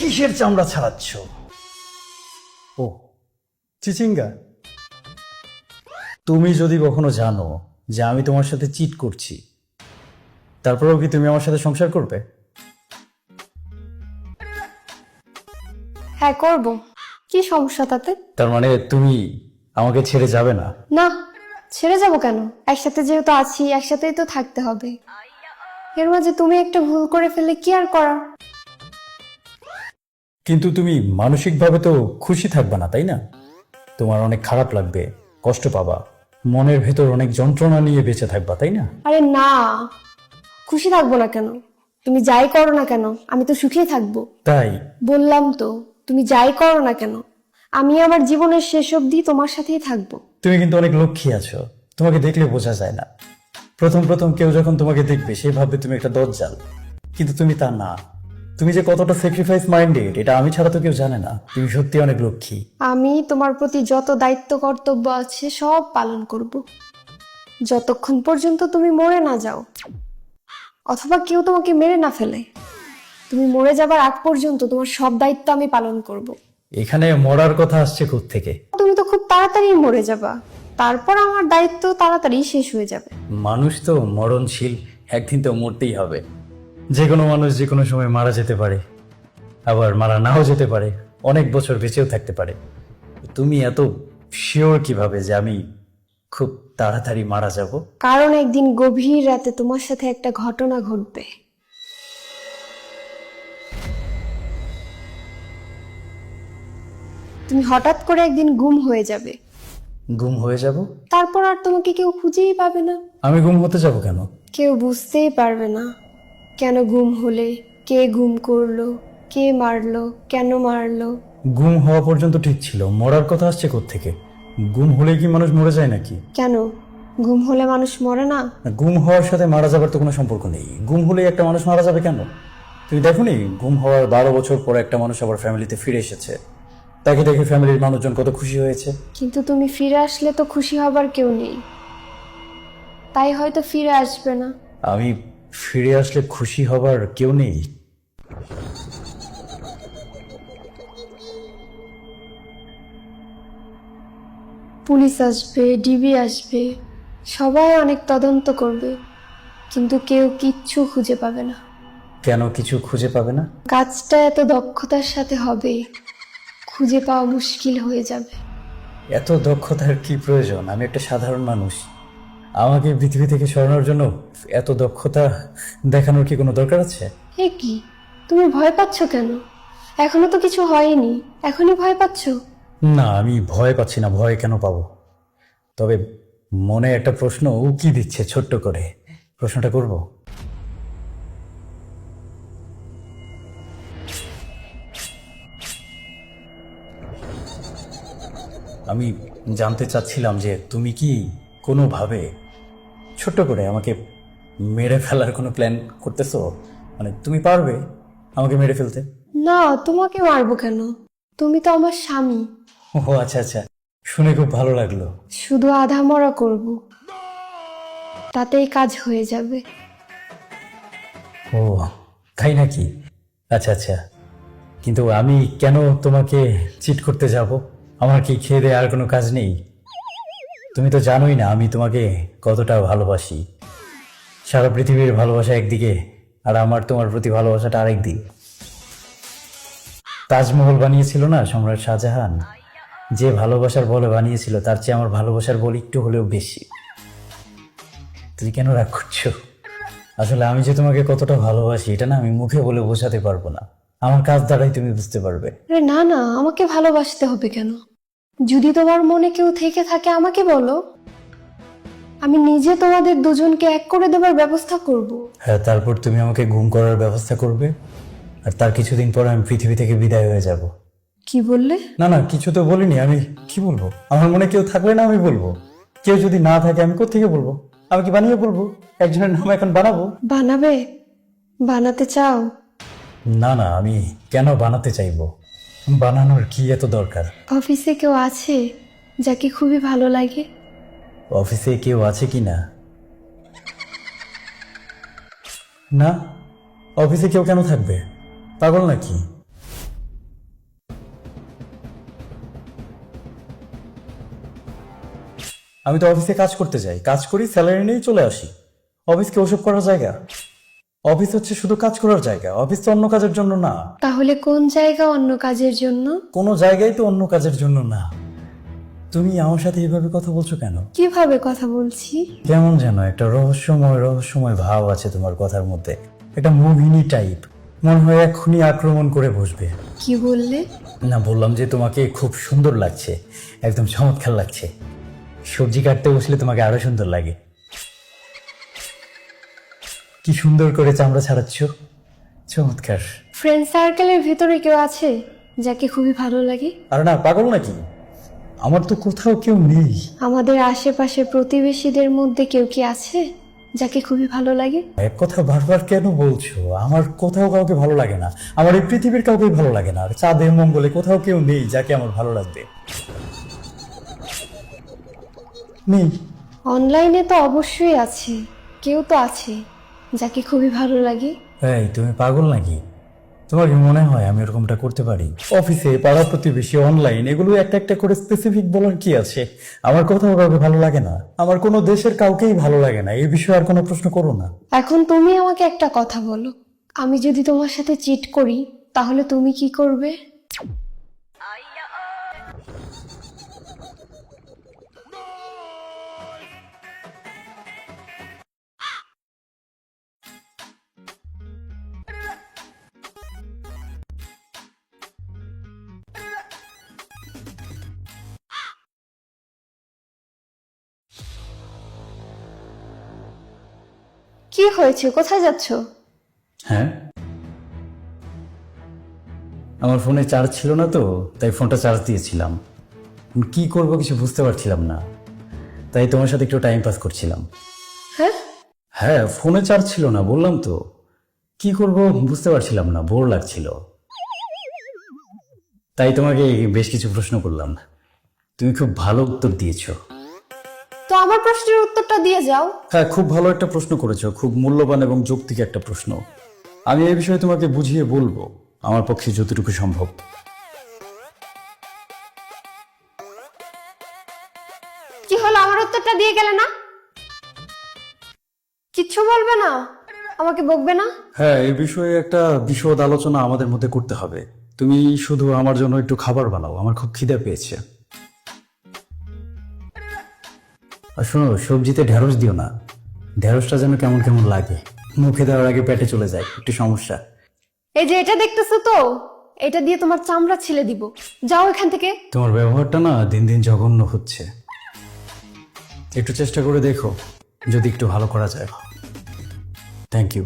কিসের চামড়া ছাড়াচ্ছ? ও, চিচিঙ্গা। তুমি যদি কখনো জানো যে আমি তোমার সাথে চিট করছি, তারপরেও কি তুমি আমার সাথে সংসার করবে? হ্যাঁ করব, কি সমস্যা তাতে? তার মানে তুমি আমাকে ছেড়ে যাবে না? না, ছেড়ে যাব কেন? একসাথে যেহেতু আছি, একসাথেই তো থাকতে হবে। এর মাঝে তুমি একটা ভুল করে ফেললে কি আর করার? কিন্তু তুমি মানসিকভাবে তো খুশি থাকবে না, তাই না? তোমার অনেক খারাপ লাগবে, কষ্ট পাবা, মনের ভেতর অনেক যন্ত্রণা নিয়ে বেঁচে থাকবা, তাই না? আরে না, খুশি থাকবো না কেন? তুমি যাই করো না কেন, আমি তো সুখেই থাকবো। তাই? বললাম তো, তুমি যাই করো না কেন, আমি আমার জীবনের শেষ অবধি তোমার সাথেই থাকবো। তুমি কিন্তু অনেক লক্ষ্মী আছো, তোমাকে দেখলে বোঝা যায় না। প্রথম প্রথম কেউ যখন তোমাকে দেখবে সে ভাববে তুমি একটা দজ্জাল, কিন্তু তুমি তা না। তুমি যে কতটা স্যাক্রিফাইস মাইন্ডেড এটা আমি ছাড়া তো কেউ জানে না। তুমি সত্যি অনেক লক্ষ্মী। আমি তোমার প্রতি যত দায়িত্ব কর্তব্য আছে সব পালন করব, যতক্ষণ পর্যন্ত তুমি মরে না যাও, অথবা কেউ তোমাকে মেরে না ফেলে। তুমি মরে যাবার আগ পর্যন্ত তোমার সব দায়িত্ব আমি পালন করব। এখানে মরার কথা আসছে থেকে? তুমি তো খুব তাড়াতাড়ি মরে যাবা, তারপর আমার দায়িত্ব তাড়াতাড়ি শেষ হয়ে যাবে। মানুষ তো মরণশীল, একদিন তো মরতেই হবে। যে কোনো মানুষ যে কোনো সময় মারা যেতে পারে, আবার মারা নাও যেতে পারে, অনেক বছর বেঁচেও থাকতে পারে। তুমি এত শিওর কিভাবে যে আমি খুব তাড়াতাড়ি মারা যাব? কারণ একদিন গভীর রাতে তোমার সাথে একটা ঘটনা ঘটবে। তুমি হঠাৎ করে একদিন গুম হয়ে যাবে, গুম হয়ে যাব? তারপর আর তোমাকে কেউ খুঁজেই পাবে না। আমি গুম হতে যাব কেন? কেউ বুঝতেই পারবে না কেন গুম হলে, কে গুম করলো, কে মারলো, কেন মারলো। গুম হওয়া পর্যন্ত ঠিক ছিল, মরার কথা আসছে থেকে? গুম হলে কি মানুষ মরে যায় নাকি? কেন গুম হলে মানুষ মরে না? না, গুম হওয়ার সাথে মারা যাবার তো কোনো সম্পর্ক নেই। গুম হলেই একটা মানুষ মারা যাবে কেন? তুমি দেখোনি গুম হওয়ার 12 বছর পর একটা মানুষ আবার ফ্যামিলিতে ফিরে এসেছে, তাকে দেখে ফ্যামিলির মানুষজন কত খুশি হয়েছে। কিন্তু তুমি ফিরে আসলে তো খুশি হবার কেউ নেই, তাই হয়তো ফিরে আসবে না। আমি ফিরে আসলে খুশি হবার কেউ নেই? পুলিশ আসবে, ডিবি আসবে, সবাই অনেক তদন্ত করবে, কিন্তু কেউ কিচ্ছু খুঁজে পাবে না। কেন কিছু খুঁজে পাবে না? কাজটা এত দক্ষতার সাথে হবে, খুঁজে পাওয়া মুশকিল হয়ে যাবে। এত দক্ষতার কি প্রয়োজন? আমি একটা সাধারণ মানুষ, আমাকে পৃথিবী থেকে সরানোর জন্য এত দক্ষতা দেখানোর কি কোনো দরকার আছে? এ কি, তুমি ভয় পাচ্ছ কেন? এখনো তো কিছু হয়নি, এখনই ভয় পাচ্ছ? না, আমি ভয় পাচ্ছি না। ভয় কেন পাবো? তবে মনে একটা প্রশ্ন উকি দিচ্ছে ছোট্ট করে। প্রশ্নটা করব? আমি জানতে চাচ্ছিলাম যে তুমি কি কোনোভাবে ছোট্ট করে আমাকে মেরে ফেলার কোনো প্ল্যান করতেছো? মানে তুমি পারবে আমাকে মেরে ফেলতে? না, তোমাকে মারবো কেন? তুমি তো আমার স্বামী। ও আচ্ছা আচ্ছা, শুনে খুব ভালো লাগলো। শুধু আধা মরা করব, তাতেই কাজ হয়ে যাবে। ও তাই নাকি? আচ্ছা আচ্ছা, কিন্তু আমি কেন তোমাকে চিট করতে যাব? আমার কি খেয়ে দেয়ে আর কোনো কাজ নেই? তুমি তো জানোই না আমি তোমাকে কতটা ভালোবাসি। সারা পৃথিবীর ভালোবাসা একদিকে, আর আমার তোমার প্রতি ভালোবাসাটা আরেক দিক। তাজমহল বানিয়েছিল না সম্রাট শাহজাহান, যে ভালোবাসার বলে বানিয়েছিল তার চেয়ে আমার ভালোবাসার বল একটু হলেও বেশি। তুমি কেন রাগ করছো? আসলে আমি যে তোমাকে কতটা ভালোবাসি এটা না আমি মুখে বলে বোঝাতে পারবো না, আমার কাজ দ্বারাই তুমি বুঝতে পারবে। আরে না না, আমাকে ভালোবাসতে হবে কেন? যদি তোমার মনে কেউ থেকে থাকে আমাকে বলো, আমি নিজে তোমাদের দুজনকে এক করে দেবার ব্যবস্থা করব। হ্যাঁ, তারপর তুমি আমাকে গুম করার ব্যবস্থা করবে, আর তার কিছুদিন পর আমি পৃথিবী থেকে বিদায় হয়ে যাব। কি বললে? না না, কিছু তো বলিনি। আমি কি বলবো? আমার মনে কেউ থাকলে না আমি বলবো, কেউ যদি না থাকে আমি কোত্থেকে বলবো? আমি কি বানিয়ে বলবো? একজনের নাম এখন বানাবো? বানাবে? বানাতে চাও? না না, আমি কেন বানাতে চাইবো? বানানোর কি এত দরকার? অফিসে কেউ আছে যাকে খুবই ভালো লাগে? অফিসে কেউ আছে কি না? না, অফিসে কেউ কেন থাকবে? পাগল নাকি? আমি তো অফিসে কাজ করতে যাই, কাজ করি, স্যালারি নিয়ে চলে আসি। অফিস কি ওসব করার জায়গা? অফিস হচ্ছে শুধু কাজ করার জায়গা, অফিস তো অন্য কাজের জন্য না। তাহলে কোন জায়গা অন্য কাজের জন্য? কোনো জায়গায় তো অন্য কাজের জন্য না। তুমি আমার সাথে এইভাবে কথা বলছো কেন? কিভাবে কথা বলছি? কেমন যেন একটা রহস্যময় ভাব আছে তোমার কথার মধ্যে, একটা মোহিনী টাইপ। মনে হয় এক্ষুনি আক্রমণ করে বসবে। কি বললে? না, বললাম যে তোমাকে খুব সুন্দর লাগছে, একদম চমৎকার লাগছে। সবজি কাটতে বসলে তোমাকে আরো সুন্দর লাগে। কি সুন্দর করে চামড়া ছাড়াচ্ছ, চমৎকার। ফ্রেন্ড সার্কেলের ভিতরে কেউ আছে যাকে খুবই ভালো লাগে? আর না, পাগল নাকি? আমার তো কোথাও কেউ নেই। আমাদের আশেপাশে প্রতিবেশীদের মধ্যে কেউ কি আছে যাকে খুবই ভালো লাগে? এক কথা বারবার কেন বলছো? আমার কোথাও কাউকে ভালো লাগে না, আমার এই পৃথিবীর কাউকে ভালো লাগে না। আর চাঁদে মঙ্গলে কোথাও কেউ নেই যাকে আমার ভালো লাগবে। নেই। অনলাইনে তো অবশ্যই আছে, কেউ তো আছে যাকে খুবই ভালো লাগে। এই, তুমি পাগল নাকি? তোমার কি মনে হয় আমি এরকমটা করতে পারি? অফিসে, পাড়া প্রতিবেশী, অনলাইন, এগুলো একটা একটা করে স্পেসিফিক বলার কি আছে? আমার কোথাও কাউকে ভালো লাগে না, আমার কোনো দেশের কাউকেই ভালো লাগে না। এই বিষয়ে আর কোনো প্রশ্ন করো না। এখন তুমি আমাকে একটা কথা বলো, আমি যদি তোমার সাথে চিট করি তাহলে তুমি কি করবে? কি হয়েছে, কোথায় যাচ্ছ? হ্যাঁ, আমার ফোনে চার্জ ছিল না তো, তাই ফোনটা চার্জ দিয়েছিলাম। কি করব কিছু বুঝতে পারছিলাম না, তাই তোমার সাথে একটু টাইম পাস করছিলাম। হ্যাঁ, হ্যাঁ, ফোনে চার্জ ছিল না, বললাম তো। কি করব বুঝতে পারছিলাম না, বোর লাগছিল, তাই তোমাকে বেশ কিছু প্রশ্ন করলাম। তুমি খুব ভালো উত্তর দিয়েছো। তো আমার প্রশ্নের উত্তরটা দিয়ে যাও। হ্যাঁ, খুব ভালো একটা প্রশ্ন করেছো, খুব মূল্যবান এবং যৌক্তিক একটা প্রশ্ন। আমি এই বিষয়ে তোমাকে বুঝিয়ে বলবো আমার পক্ষে যতটুকু সম্ভব। কি হলো, আমার উত্তরটা দিয়ে গেলে না? কিচ্ছু বলবে না, আমাকে বকবে না? হ্যাঁ, এই বিষয়ে একটা বিশদ আলোচনা আমাদের মধ্যে করতে হবে। তুমি শুধু আমার জন্য একটু খাবার বানাও, আমার খুব খিদে পেয়েছে। আর শোনো, সবজিতে ঢেঁড়স দিও না, ঢেঁড়সটা যেন কেমন কেমন লাগে, মুখে দেওয়ার আগে পেটে চলে যায়, একটু সমস্যা। এই যে এটা দেখতেছো তো, এটা দিয়ে তোমার চামড়া ছিলে দিব, যাও এখান থেকে। তোমার ব্যবহারটা না দিন দিন জঘন্য হচ্ছে। একটু চেষ্টা করে দেখো, যদি একটু ভালো করা যায়। Thank you.